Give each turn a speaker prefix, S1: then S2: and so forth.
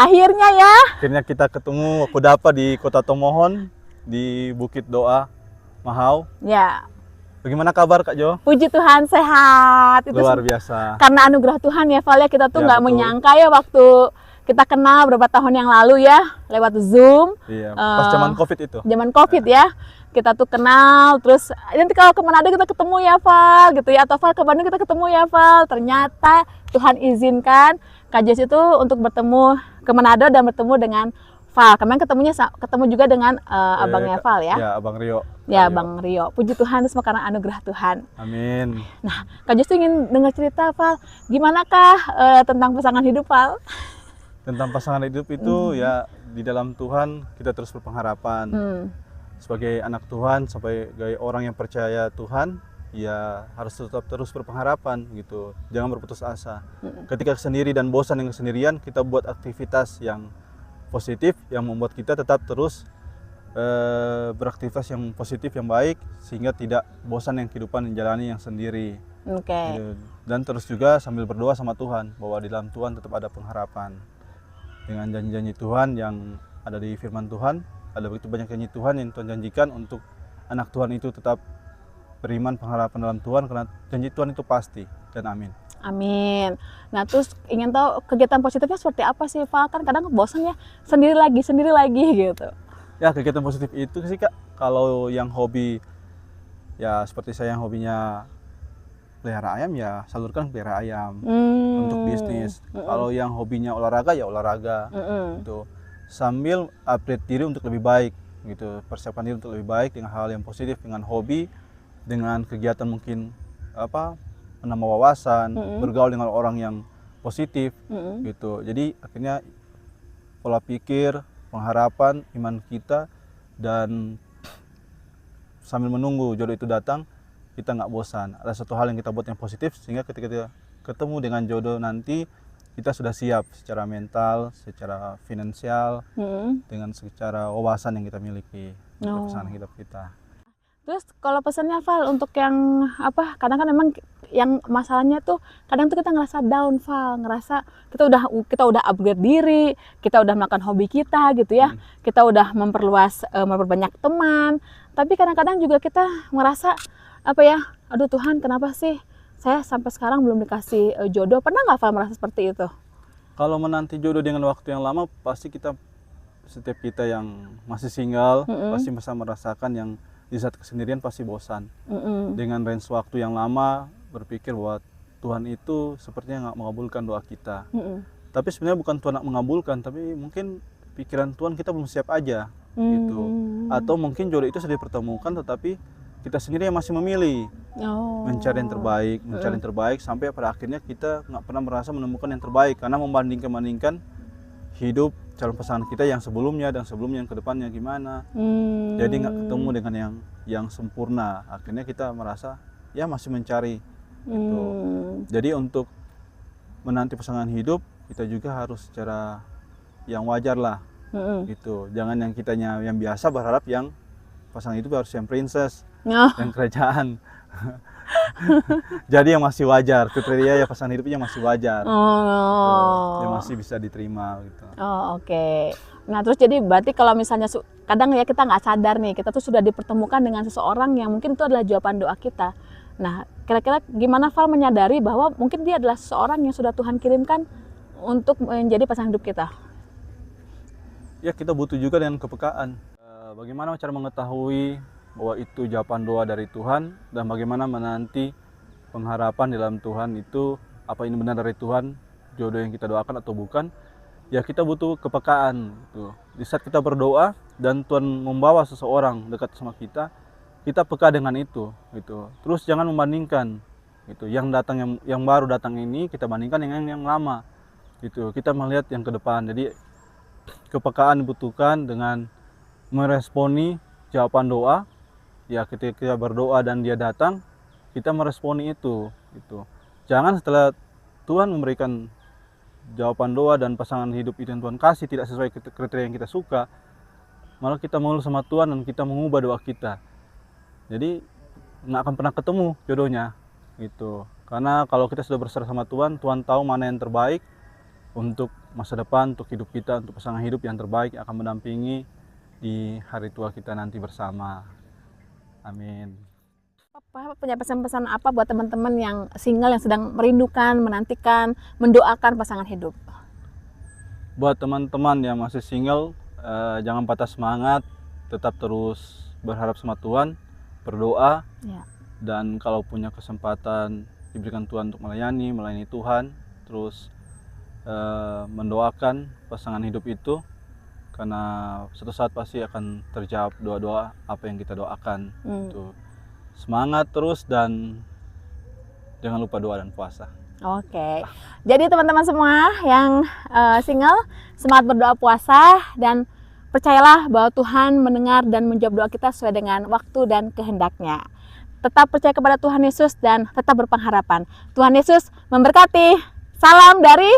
S1: Akhirnya ya.
S2: Akhirnya kita ketemu, aku dapat di Kota Tomohon, di Bukit Doa, Mahau.
S1: Ya.
S2: Bagaimana kabar Kak Jo?
S1: Puji Tuhan sehat. Itu
S2: Luar biasa.
S1: karena anugerah Tuhan ya Val ya, kita tuh
S2: Ya,
S1: nggak
S2: betul.
S1: menyangka ya waktu kita kenal beberapa tahun yang lalu ya lewat Zoom.
S2: Iya, pas zaman Covid itu.
S1: Zaman Covid ya. Kita tuh kenal, terus nanti kalau ke Manado kita ketemu ya Val gitu ya, atau Val ke Bandung kita ketemu ya Val. Ternyata Tuhan izinkan Kak Jess itu untuk bertemu ke Manado dan bertemu dengan Val. Kemarin ketemu juga dengan abangnya Val ya.
S2: Ya, Abang Rio.
S1: Ya, Bang Rio. Puji Tuhan, itu semua karena anugerah Tuhan.
S2: Amin.
S1: Nah, Kak Jess tuh ingin dengar cerita, Val. Gimanakah tentang pasangan hidup, Val?
S2: Tentang pasangan hidup itu ya di dalam Tuhan kita terus berpengharapan. Sebagai anak Tuhan, sebagai orang yang percaya Tuhan, ya harus tetap terus berpengharapan gitu. Jangan berputus asa. Ketika sendiri dan bosan dengan kesendirian, kita buat aktivitas yang positif yang membuat kita tetap terus beraktivitas yang positif yang baik sehingga tidak bosan yang kehidupan yang jalani yang sendiri.
S1: Oke.
S2: Gitu. Dan terus juga sambil berdoa sama Tuhan bahwa di dalam Tuhan tetap ada pengharapan. Dengan janji-janji Tuhan yang ada di firman Tuhan, ada begitu banyak janji Tuhan yang Tuhan janjikan untuk anak Tuhan itu tetap beriman pengharapan dalam Tuhan karena janji Tuhan itu pasti dan amin.
S1: Amin. Nah, terus ingin tahu kegiatan positifnya seperti apa sih, Val? Kan kadang bosan ya, sendiri lagi gitu.
S2: Ya, kegiatan positif itu sih Kak, kalau yang hobi ya seperti saya yang hobinya pelihara ayam ya salurkan pelihara ayam untuk bisnis. Kalau yang hobinya olahraga ya olahraga gitu. Sambil upgrade diri untuk lebih baik gitu, persiapkan diri untuk lebih baik dengan hal yang positif, dengan hobi, dengan kegiatan mungkin menambah wawasan, bergaul dengan orang yang positif gitu. Jadi akhirnya pola pikir, pengharapan, iman kita, dan sambil menunggu jodoh itu datang, kita nggak bosan. Ada satu hal yang kita buat yang positif sehingga ketika kita ketemu dengan jodoh nanti kita sudah siap secara mental, secara finansial, dengan secara wawasan yang kita miliki untuk pasangan hidup kita.
S1: Terus kalau pesannya Val untuk yang kadang kan memang yang masalahnya tuh kadang tuh kita ngerasa down, Val, ngerasa kita udah upgrade diri, kita udah melakukan hobi kita gitu ya, kita udah memperbanyak teman, tapi kadang-kadang juga kita ngerasa aduh Tuhan kenapa sih saya sampai sekarang belum dikasih jodoh. Pernah nggak Val merasa seperti itu?
S2: Kalau menanti jodoh dengan waktu yang lama, pasti setiap kita yang masih single pasti bisa merasakan yang di saat kesendirian pasti bosan. Dengan range waktu yang lama berpikir bahwa Tuhan itu sepertinya nggak mengabulkan doa kita. Tapi sebenarnya bukan Tuhan nggak mengabulkan, tapi mungkin pikiran Tuhan kita belum siap aja gitu. Atau mungkin jodoh itu sudah dipertemukan tetapi kita sendiri yang masih memilih mencari yang terbaik sampai pada akhirnya kita nggak pernah merasa menemukan yang terbaik karena membandingkan hidup calon pasangan kita yang sebelumnya dan sebelumnya yang kedepannya gimana. Jadi nggak ketemu dengan yang sempurna. Akhirnya kita merasa ya masih mencari gitu. Jadi untuk menanti pasangan hidup kita juga harus secara yang wajar lah gitu. Jangan yang kitanya yang biasa berharap yang pasangan hidup harus yang princess yang kerajaan. Jadi yang masih wajar, kriteria ya pasangan hidupnya masih wajar, yang masih bisa diterima gitu.
S1: Oke. Nah terus jadi berarti kalau misalnya kadang ya kita nggak sadar nih, kita tuh sudah dipertemukan dengan seseorang yang mungkin itu adalah jawaban doa kita. Nah kira-kira gimana Val menyadari bahwa mungkin dia adalah seseorang yang sudah Tuhan kirimkan untuk menjadi pasangan hidup kita?
S2: Ya kita butuh juga dengan kepekaan. Bagaimana cara mengetahui bahwa itu jawaban doa dari Tuhan dan bagaimana menanti pengharapan di dalam Tuhan itu apa ini benar dari Tuhan, jodoh yang kita doakan atau bukan. Ya kita butuh kepekaan gitu. Di saat kita berdoa dan Tuhan membawa seseorang dekat sama kita peka dengan itu gitu. Terus jangan membandingkan gitu. Yang datang yang baru datang ini kita bandingkan dengan yang lama gitu. Kita melihat yang ke depan. Jadi kepekaan dibutuhkan dengan meresponi jawaban doa. Ya ketika kita berdoa dan dia datang, kita meresponi itu gitu. Jangan setelah Tuhan memberikan jawaban doa dan pasangan hidup itu yang Tuhan kasih tidak sesuai kriteria yang kita suka, malah kita mengeluh sama Tuhan dan kita mengubah doa kita. Jadi nggak akan pernah ketemu jodohnya gitu. Karena kalau kita sudah berserah sama Tuhan, Tuhan tahu mana yang terbaik untuk masa depan, untuk hidup kita, untuk pasangan hidup yang terbaik yang akan mendampingi di hari tua kita nanti bersama. Amin.
S1: Papa punya pesan-pesan apa buat teman-teman yang single, yang sedang merindukan, menantikan, mendoakan pasangan hidup?
S2: Buat teman-teman yang masih single, jangan patah semangat, tetap terus berharap sama Tuhan, berdoa,
S1: Ya.
S2: dan kalau punya kesempatan diberikan Tuhan untuk melayani Tuhan, terus mendoakan pasangan hidup itu, karena suatu saat pasti akan terjawab doa-doa apa yang kita doakan. Tuh. Semangat terus dan jangan lupa doa dan puasa.
S1: Oke. Jadi teman-teman semua yang single, semangat berdoa puasa, dan percayalah bahwa Tuhan mendengar dan menjawab doa kita sesuai dengan waktu dan kehendaknya. Tetap percaya kepada Tuhan Yesus dan tetap berpengharapan. Tuhan Yesus memberkati. Salam dari